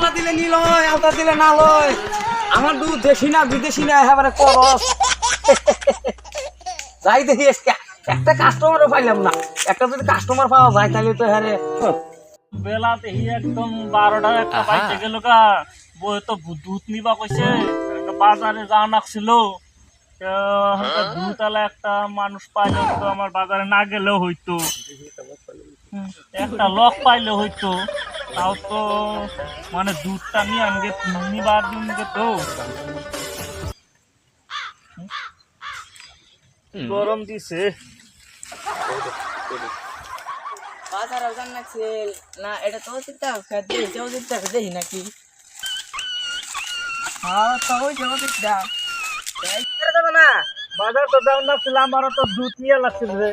আলতা দিলে নি লয়, আলতা দিলে না লয়। আমার দুধ দেশি না বিদেশি না, এবারে করস। যাই দেখি একটা কাস্টমারও পাইলাম না। একটা যদি কাস্টমার পাওয়া যায় তাহলে তো হ্যাঁ বেলা দেখি একদম 12টা একটা বাইতে গেল গা। বই তো দুধ নিবা কইছে, একটা বাজারে যাওয়া লাগছিল। দুধওয়ালা একটা মানুষ পাইলে তো আমার বাজারে না গেলেও হইতো, একটা লোক পাইলে হইতো। তাও তো মানে দুধটা নিয়ে আনগে নিবার দিনকে তো গরম দিছে। বাজার আজান লাগছিল না, এটা তো চিন্তা দেখি নাকি। হ্যাঁ তো ওই যাবো চিন্তা না বাজার তো যাওয়া লাগছিল, আমারও তো দুধ নিয়ে লাগছিল রে।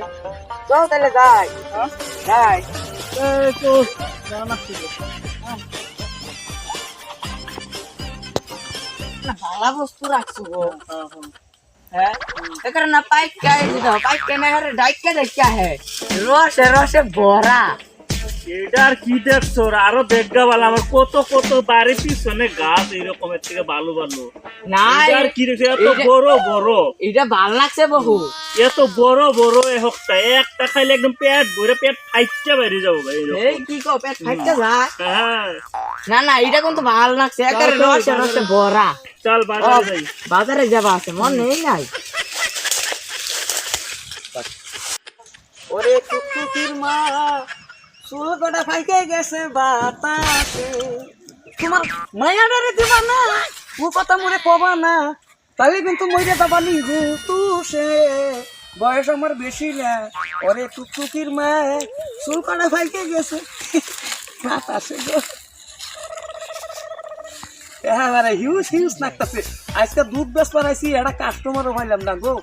চল তাহলে যাই। যাই তো যাওয়া লাগছিল। ভালো বস্তু রাখছো গো। হ্যাঁ এখানে না পাইক কে দিছো, পাইক কে না রে ডাইক কে দেখা হে রসে রসে ভরা। এটা আর কি দেখছো, আরো দেখগা ভালো। আমার কত কত বাড়ি পিছনে গাছ এরকমের থেকে ভালো ভালো। না আর কি দেখছো, এত বড় বড়। এটা ভাল লাগছে বহু। এত বড় বড় একটা একটা খাইলে একদম পেট ভরে, পেট ফাইটটা বেরিয়ে যাবো ভাই। এই কি কো পেট ফাইটতে যায়? হ্যাঁ না না এটা কিন্তু ভাল লাগছে, একেবারে রসে রসে ভরা। চল বাজারে যাই। বাজারে যাবা আছে মন নেই নাই। ওরে টুকটুকির মা চুল কটা ফাইকে গেছে বাতাসে। তোমার মায়াডারে দিবা না, ও কথা মোরে কবা না, তাহলে কিন্তু মইরে যাবা নিগু তুষে। বয়স আমার বেশি না। ওরে টুকটুকির মা চুল কটা ফাইকে গেছে বাতাসে গো। এবারে হিউজ হিউজ লাগতেছে। আজকে দুধ বেশ পারাইছি, একটা কাস্টমারও পাইলাম না গো।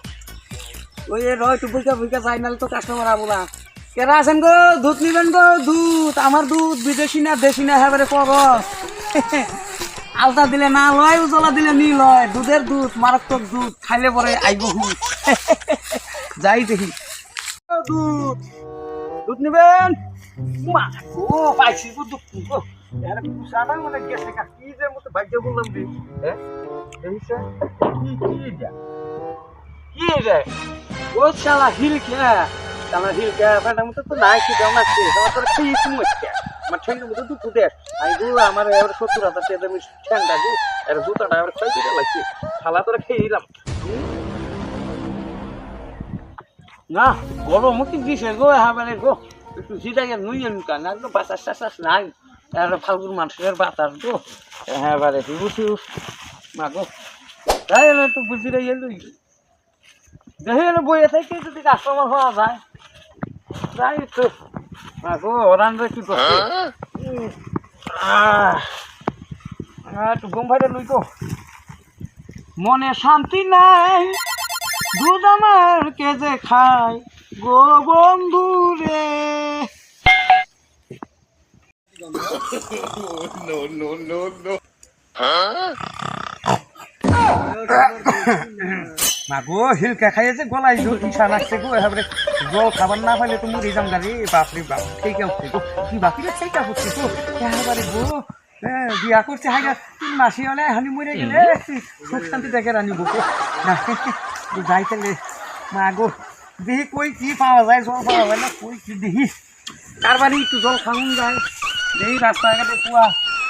ওই রয় একটু বুঝা বুঝা যাই, নাহলে তো কাস্টমার আবো না। কেরা আছেন গো? দুধ নিবেন গো? দুধ আমার দুধ বিদেশি না দেশি না, হ্যাঁ করস। আলতা দিলে না লয়, উজলা দিলে নি লয়। দুধের দুধ মারাত্মক দুধ, খাইলে পরে আইব হুঁ। যাই দেখি দুধ দুধ নিবেন। মা ও পাইছি গো দুধ গো। এর সাদা মানে গেছে কা কি যে মতো ভাগ্য বললাম দি। হ্যাঁ এইসা কি কি যা কি রে ও শালা হিল কে শালা হিল কে ফাটা মতো তো নাই কি দাও না কি তোমার তোর কি সমস্যা আমার ঠেঙ্গের মতো দুধ দে আই গো আমার এর 70,000 টাকা আমি ঠেঙ্গা গো এর জুতাটা এর খাই দিতে লাগছে শালা তোর খেয়ে না গরম কি দিছে গো হাবারে গো একটু জিরাগে নুইয়েন কানা গো বাতাস টাতাস নাই আর ফালগুন মানুষের বাতাস গো হ্যাঁ বারে বুঝি মা গো তাই তো বুঝি রে এলুই দেখি বইয়ে থেকে যদি কাস্টমার হওয়া যায় যাই তো মা গো ওরান রে কি করছে একটু ঘুম ভাইটা লই গো মনে শান্তি নাই দুধ আমার কে যে খায় গো বন্ধু রে। মাগো হিলকা খাইছে গলাই ইচ্ছা লাগছে গো এবারে জল খাবার না পাইলে তো মরে যাম গাড়ি বাপরে বাপ সেই কে উঠছে গো কি বাকি সেইটা হচ্ছে গো এবারে গো বিয়া করছে হাইগা 3 মাসি হলে হানি মরে গেলে সুখ শান্তি দেখে রানি গো না যাইতেলে মাগো দেখি কই কি পাওয়া যায়, জল পাওয়া যায় না কই কি দেখি কার বাড়ি একটু জল খাওয়ান যায় দেখি রাস্তাঘাটে কুয়া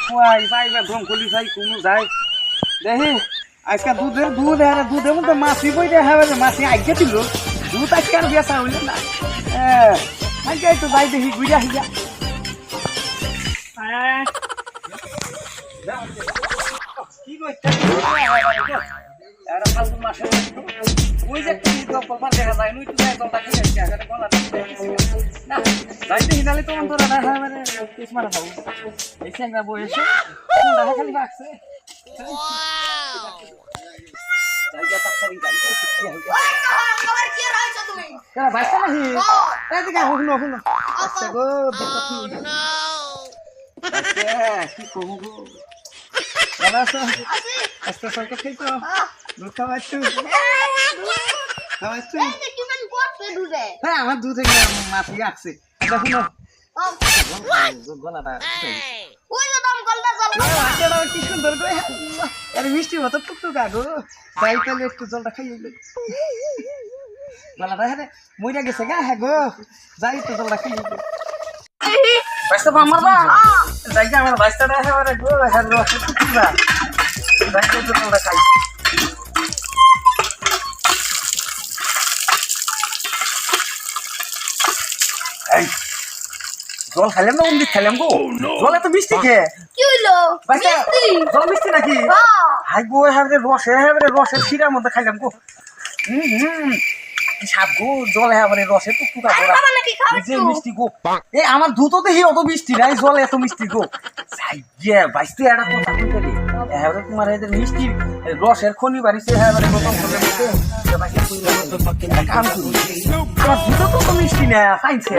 কুয়াই পাইবা গম কলি খাই কোনো যায় দেখি আজকে দুধের দুধ আর দুধের মধ্যে মাছি বই দেখা যাবে মাছি আগে দিল দুধ আজকে আর বেচা হইল না আজকে একটু যাই দেখি ঘুরে আসি যা কি করছে ফালতু মাসে ওই যে দেখা যায় নুই তো জলটা খেয়ে না যাইতে হিনালে তো অন্তরা না হয় মানে কিসমার খাবো এই স্যাংরা বই এসে দেখা খালি বাকছে জায়গা তাড়াতাড়ি যাই আবার কি রাইছো তুমি? কেন বাইসা নাহি এদিকে হুনো হুনো আচ্ছা গো দেখো আচ্ছা কি করবো গো ভালো আছো আজকে সরকার খেয়েছো দুধ খাওয়াচ্ছো খাওয়াচ্ছো তুমি বসে দুধে। হ্যাঁ আমার দুধ থেকে মাছি আসছে আচ্ছা শুনো গলাটা ওই তো দম কলটা আচ্ছা কি সুন্দর গো আরে মিষ্টি মতো টুকটুকা গো যাই তাহলে একটু জলটা খাইয়ে দিই গলাটা হ্যাঁ মইরা গেছে গা হ্যাঁ গো যাই একটু জলটা খাইয়ে দিই বাইস্তা আমার বা যাই আমার বাইস্তাটা একেবারে গো হ্যাঁ রস টুকটুকা যাই একটু জলটা খাই এই জল খাইলাম না অমৃত খাইলাম গো জল এত মিষ্টি খেয়ে কি হইলো বাইস্তা মিষ্টি জল মিষ্টি নাকি হ্যাঁ হাই গো রসের শিরার মধ্যে খাইলাম গো সাপ গো জল একেবারে রসের টুকটুকা করা খাবার নাকি খাও যে মিষ্টি গো এ আমার দুধও দেখি অত মিষ্টি নাই জল এত মিষ্টি গো যাই গে বাইস্তে একটা কথা কইতে দি এবারে তোমার এদের মিষ্টি রসের খনি বাড়িছে এবারে প্রথম করে দিতে কাম করি আমার দুধও তো অত মিষ্টি না খাইছে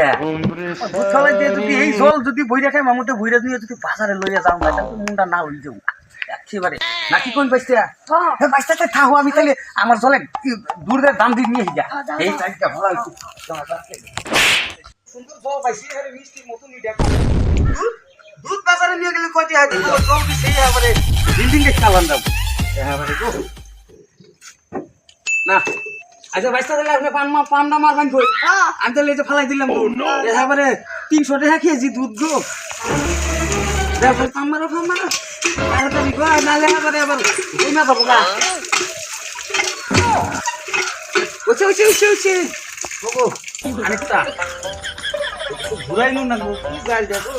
দুধ খাওয়াই দিয়ে যদি এই জল যদি বইরা খাই মামুতে বইরা নিয়ে যদি বাজারে লইয়া যাও না তাহলে মুন্ডা না হই যাও একেবারে নাকি কোন বাইস্তে হ্যাঁ বাইস্তাতে থাকো আমি তাহলে আমার জলে দুধের দাম দিয়ে নিয়ে যা এই চাইটা ভালো একটু সুন্দর জল পাইছি আরে মিষ্টির মতো নিয়ে দেখো দুধ বাজারে নিয়ে গেলে কয়টি হয় জল দি সেই এবারে বিল্ডিং এ খাওয়ান দাও এবারে গো না আচ্ছা বাইস্তা দিলে আপনি পান্ডা মারবেন কই আমি তাহলে এই যে ফালাই দিলাম এবারে 300 টাকা কেজি দুধ গো দেখো পাম্মারো আরে তুমি গো নালে এবারে আবার ওই না দেবো না ওছে গো আরেকটা ঘুরাই না গো কি গাল দেখো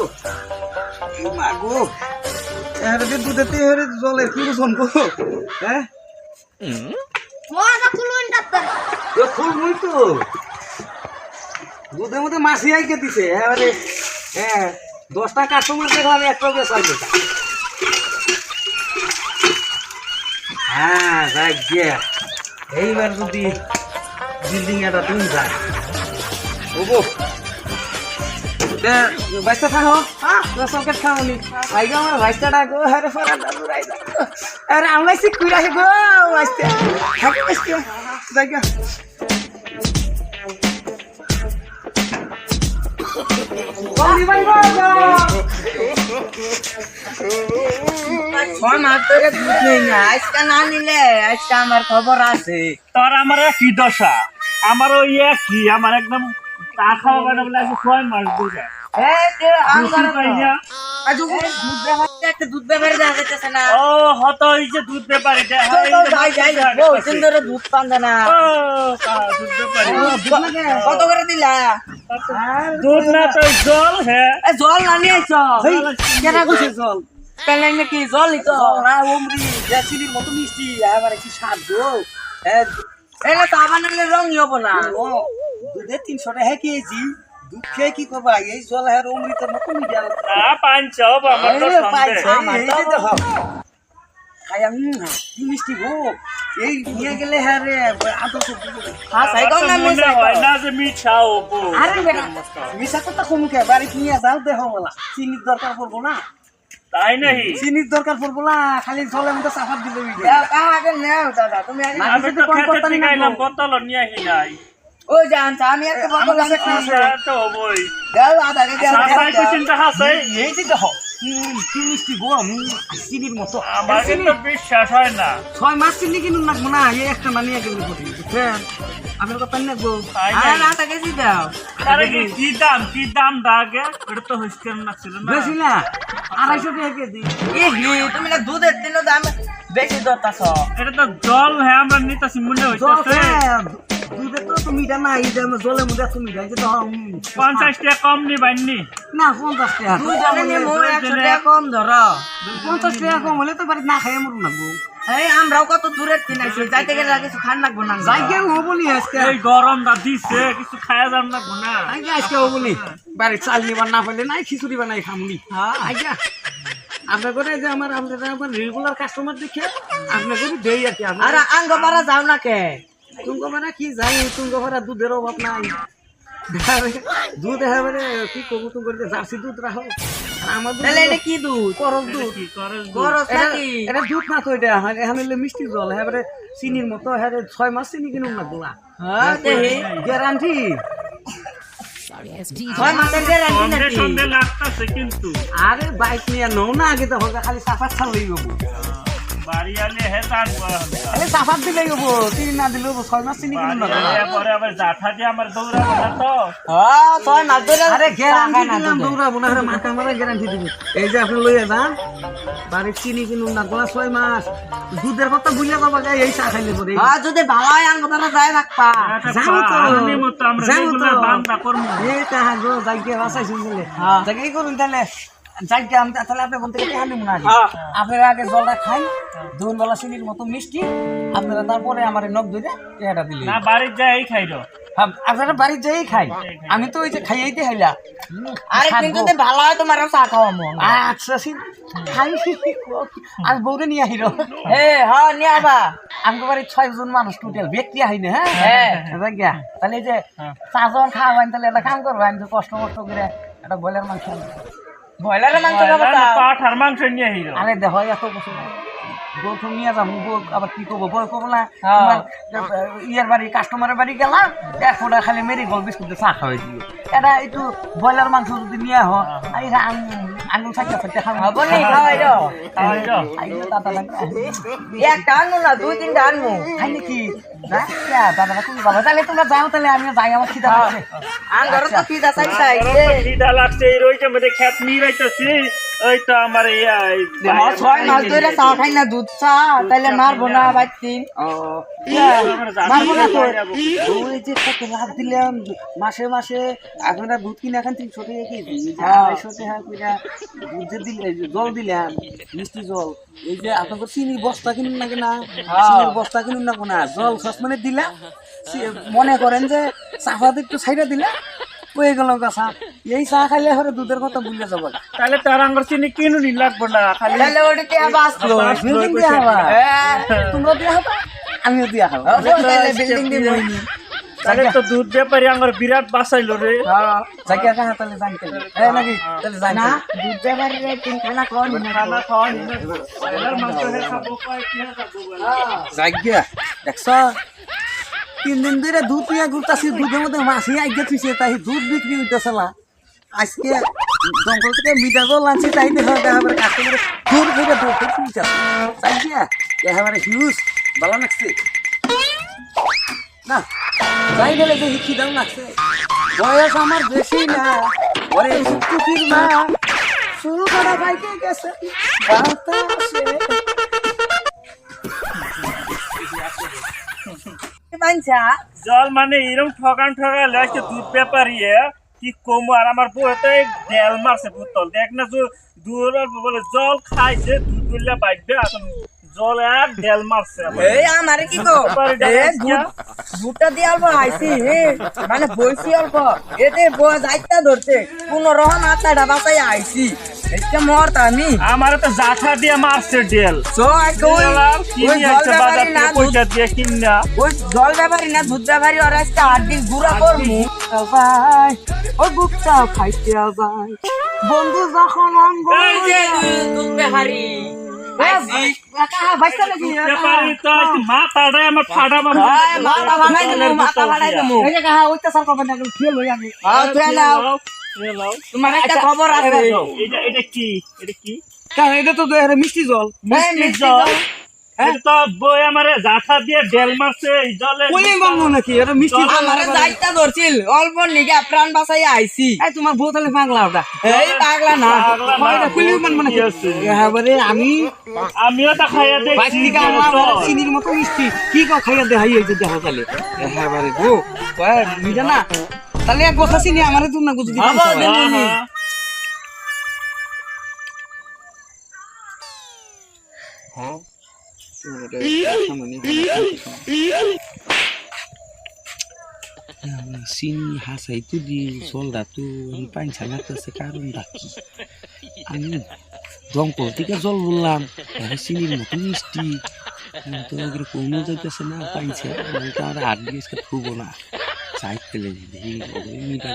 মা গো এবারে দুধেতে এবারে জলের কি রসন গো হ্যাঁ মজা কুলুন ডাক্তার ফুল মুই তো দুধের মধ্যে মাছি আইকে দিছে এবারে হ্যাঁ 10টা কাস্টমার দেখলাম একটা বেচার বেচা হ্যাঁ যাক গে এইবার যদি বিল্ডিং এটা দিন যায় ওগো বাইস্তা থাকো চকেট খাওনি আই গো আমার বাইস্তাটা গো আরে ফরা দাদুরাই আরে আমরা শিখুই রাখে গো বাইস্তা থাকে বাইস্তা যাই গো কলি ভাই গো ছয় মাস ধরে দুধ নেই না আজকে না নিলে আজকে আমার খবর আছে তোর আমার কি দশা আমার ওই কি আমার একদম চা খাওয়া বানা বলে আছে 6 মাস ধরে এই যে আমার পাই না আজ দুধ ব্যাপারে একটা দুধ ব্যাপারে দেখা যাচ্ছে না ও হত এই যে দুধ দে পারে এটা যাই বহু সুন্দর দুধ পান না ও দুধ দে পারে কত করে দিলা দুধ না তো জল হ্যাঁ এ জল না নিয়ে আইছো কেনা কইছে জল পেলে নাকি জলই তো না ওমরি জেসিলির মতো মিষ্টি এবারে কি স্বাদ গো এলে তো আবার নাহলে রঙই হবো না ও দুধে 300 টাকা কেজি দুধ খেয়ে কি করবা এই জল হ্যাঁ অমৃতের মতো মিডিয়া পাঁচ আমার তো সন্দেহ কি মিষ্টি গো এই নিয়ে গেলে হ্যাঁ রে আদর্শ হ্যাঁ সাই কোন না মনে হয় না যে মিঠাও আরে বেটা মিশা কথা কমুকে বাড়ি নিয়ে যাও দেখো বলা চিনির দরকার পড়বো না তাই নাহি চিনির দরকার পড়বো না খালি জলের মধ্যে চাপাত দিলে আগে নেও দাদা তুমি আগে আমি তো খেতে থেকে আইলাম বোতল নিয়ে আহি নাই ওই জানতা আমি একটা বকল আছে তো বই দাও আদা কে সাসাই কুচিনটা হাসে এই যে দেখো কি মিষ্টি গো চিনির মতো আমার কিন্তু বিশ্বাস হয় না 6 মাস চিনি কিনুন লাগবো না এই একটা না নিয়ে গেলে বুঝছেন আমার কথা নেবো তাই আরে না আদা কেজি দাও আরে কি দাম দাগে এটা তো হইস্কেন লাগছিল না বেশি না 250 টাকা কেজি এ হে তুমি না দুধের দিনও দাম বেশি দরতাছ এটা তো জল হ্যাঁ আমরা নিতেছি মনে হইতেছে দুধে তো মিঠা না এই যে জলের মধ্যে এত মিঠা যে 50 টাকা কম নি বাইনি না 50 টাকা দুই জনে নিমু 100 টাকা কম ধর 50 টাকা কম হলে তো বাড়ি না খাই মরু না গো এই আমরাও কত দূরের কিনাইছি যাইতে গেলে কিছু খান লাগবো না যাই কে হবো নি আজকে এই গরম দা দিছে কিছু খায়া যাম না গুনা আজকে হবো নি বাড়ি চাল নিবার না পাইলে নাই খিচুড়ি বানাই খামুনি হ্যাঁ আজ্ঞা আপনার করে যে আমার রেগুলার কাস্টমার দেখে আপনার করে দেই আর কি আর আঙ্গ পারা যাও না কে তুঙ্গ মানে কি যাই তুঙ্গ ভরা দুধের অভাব নাই দুধ এবারে কি করবো তুমি করে জার্সি দুধ রাখো আমার তাহলে এটা কি দুধ করস দুধ কি করে গরজ নাকি এটা দুধ না তো এটা এখানে মিষ্টি জল এবারে চিনির মতো হ্যাঁ 6 মাস চিনি কিনুন না গোলা হ্যাঁ দেহি গ্যারান্টি ছয় মাসের গ্যারান্টি সন্দেহ নাকি সন্দেহ লাগতাছে কিন্তু আরে বাইক নিয়ে নও না আগে তো হোক খালি সাফাত ছাড়লেই হবো বাড়ি আলে হে তার খালি সাফাত দিলেই হবো চিনি না দিলেও হবো 6 মাস চিনি কিনুন না পরে আবার জাঠা দিয়ে আমার দৌড়াবো না তো হ্যাঁ ছয় মাস ধরে আরে গ্যারান্টি দিলাম দৌড়াবো না আরে মাথা মারা গ্যারান্টি দিবি এই যে আপনি লইয়া যান বাড়ির চিনি কিনুন না গোলা 6 মাস দুধের কথা বুঝলে বাবা যায় এই চা খাইলে পরে হ্যাঁ যদি ভালো হয় আঙ্গ তারা যায় রাখবা যাও তো আমি মতো আমরা যাও তো রেগুলার বান্দা করবো এই তাহা গো যাইকে বাসাইছি বলে যাই করুন তাহলে যাইকে আমি তাহলে আপনি বলতে গেলে হানি মনে হয় আপনারা আগে জলটা খাই দুন বেলা চিনির মতো মিষ্টি আপনারা তারপরে আমার নখ ধরে এটা দিলে না বাড়ির যাই খাই রো আপনারা বাড়ির যাই খাই আমি তো ওই যে খাইয়াইতে হাইলা আরে কিন্তু যদি ভালো হয় তোমার চা খাওয়া মন আচ্ছা খাই আমি বউরে নিয়ে আহিল এ হ্যাঁ নিয়ে আবা আমার বাড়ির 6 জন মানুষ টোটাল ব্যক্তি আহিনে হ্যাঁ হ্যাঁ গিয়া তাহলে এই যে চারজন খাওয়াবেন তাহলে একটা কাম করবেন যে কষ্ট করে একটা ব্রয়লার মাংস ব্রয়লারের মাংস খাবো তা পাঠার মাংস নিয়ে হিরো আরে দেখো এত বছর বউ তো নিয়ে যাবো বউ আবার কি করবো বউ করবো না হ্যাঁ। তোমার ইয়ার বাড়ি কাস্টমারের বাড়ি গেলাম এক ফোটা খালি মেরি গোল বিস্কুট দিয়ে চা খাওয়াই দিল এটা একটু ব্রয়লার মাংস যদি নিয়ে আহ আঙুল থাকতে থাকতে খাবো হবো নি খাওয়াই দাও একটা আনবো না 2-3টা আনবো খাই নাকি দাদা তুমি ভালো তাহলে তোমরা যাও তাহলে আমি যাই আমার খিদা লাগছে আঙ্গর তো পিদা চাইতাই খিদা লাগছে এই রইছে মধ্যে খেত নিয়ে রাইতেছি ওই তো আমার ছয় মাস ধরে চা খাই না দুধ চা তাইলে মারবো না বাইতিন মারবো না তো ওই যে কত লাভ দিলাম মাসে মাসে আপনারা দুধ কিনে এখন 300 টাকা কেজি 250 টাকা কইরা দুধ দিলে জল দিলাম মিষ্টি জল এই যে আপনাদের চিনি বস্তা কিনুন না কেনা চিনির বস্তা কিনুন না কোনা জল সসমানে দিলা মনে করেন যে চাফাতে একটু ছাইড়া দিলা হয়ে গেল চা এই চা খাইলে হরে দুধের কথা ভুলে যাবো তাহলে তার আঙ্গুর চিনি কিনুনি লাগবো না খালি তাহলে ওটাতে আবার আসলো বিল্ডিং দিয়া হবা হ্যাঁ তোমরা দিয়া হবা আমিও দিয়া হবো তাহলে বিল্ডিং দিয়ে বইনি তাহলে তো দুধ ব্যাপারী আমার বিরাট বাঁচাইলো রে জায়গা কাহা তাহলে জানতে এই নাকি তাহলে জানি না দুধ ব্যাপারে তিনখানা খাওয়ান খানা খাওয়া এলার মাংস হে খাবো কয় কি খাবো জায়গা দেখছ 3 দিন ধরে দুধ নিয়ে ঘুরতাছি দুধের মধ্যে মাছি আইগে থুইছে তাই দুধ বিক্রি হইতেছে না আজকে জঙ্গল থেকে মিঠা জল আনছি তাই দেখা এবারে কাস্টমারে দূর থেকে দূর থেকে থুইছে জায়গা এবারে হিউজ ভালো লাগছে না যাই গেলে যে খিদাও লাগছে বয়স আমার বেশি না ওরে টুকির মা শুরু করা বাইকে গেছে বাতাসে পাঞ্চা জল মানে এরকম ঠকান ঠকালে আজকে দুধ ব্যাপারী কি কম আর আমার বউতে ডেল মারছে পুতল দেখ না দূর বলে জল খাইছে দুধ তুললে বাইবে এখন জল এক ডেল মারছে এই আমারে কি গো দুধটা দিয়ে অল্প আইছি মানে বইছি অল্প এতে বয়া যাইতা ধরছে কোন রহন আটাটা বাঁচাই আইছি এটা মরতা আমি আমার তো জাঠা দিয়ে মারছে ডেল তো কই ওই জল ব্যাপারী না পয়সা দিয়ে কিনা ওই জল ব্যাপারী না দুধ ব্যাপারী ওরা আজকে 8 দিন ঘুরা করমু ভাই ও বুকটা খাইতে যাই বন্ধু যখন অঙ্গ এই যে দুধ ব্যাপারী বাইসা নাকি ব্যাপারী তো মাথাটা আমার ফাটা মাথা বানাই দেবো এই যে কাহা অত্যাচার করবেন না খেয়ে লই আমি তুই নাও তোমার একটা খবর আছে এটা কি এটা কি কাহা এটা তো মিষ্টি জল মিষ্টি জল এটা তো বই আমারে জাঠা দিয়ে ডেল মারছে এই জলে কইলে বলবো নাকি এটা মিষ্টি জল আমারে যাইতা ধরছিল অল্প নিগা প্রাণ বাঁচাই আইছি এই তোমার বউ তাহলে পাগলা ওটা এই পাগলা না এটা কইলেও মানবো নাকি এবারে আমিও তো খাইয়া বাইক দেখছি থেকে চিনির মতো মিষ্টি কি খাইয়া দেখাই হয়েছে দেখো তাহলে এবারে গো মিটা না তাহলে এক বস্তা চিনি আমারে তুমি না গুছি দিবেন হ্যাঁ চিনি হাসাই তো দি জলদা তো পানি ছাড়াতেছে কারণ বাকি আমি দমকল থেকে জল বললাম চিনির মতো মিষ্টি তো কমে যাইতেছে না পাইছে তো আর 8 দিন থুবো না চাইতে লেগে মিটা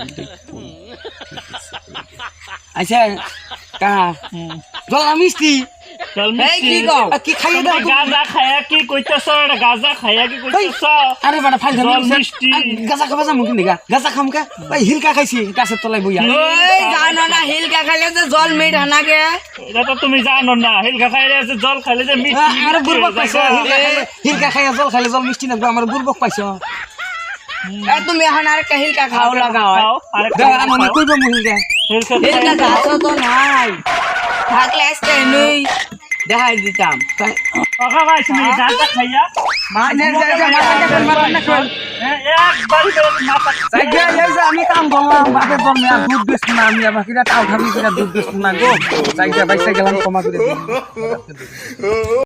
আচ্ছা কা জল মিষ্টি জল এই মিষ্টি কি কও কি খাইয়ে দাও তুমি? গাঁজা খায়া কি কইতাছ এটা গাঁজা খায়া কি কইতাছ আরে বাড়া ফাইল জল মিষ্টি। গাজা খাবা যাম কিন্তু গাজা খাম কা ভাই হিলকা খাইছি গাছের তলায় বইয়া ওই জানো না হিলকা খাইলে যে জল মিট হানাকে এটা তো তুমি জানো না হিলকা খাইলে যে জল খাইলে যে মিষ্টি আমার বুর্বক পাইছো হিলকা খাইয়া জল খাইলে জল মিষ্টি না আমার বুর্বক পাইছো এ তুমি এখন আর কে হিলকা খাও লাগাও খাও আরেকটা দেখ আমি কইব মহিলকা হিলকা হিলকা গাছও তো নাই থাকলে আজকে নই দেখাই দিতাম টাকা পাইছি না গাঁজা খাইয়া একবার মাথা আমি কাম করলাম বাপের জন্মে আর দুধ বেচবো না আমি আবার কিনা টাও খাবি কিনা দুধ বেচবো না গো যাই বাইসা গেলাম ক্ষমা করে দিন।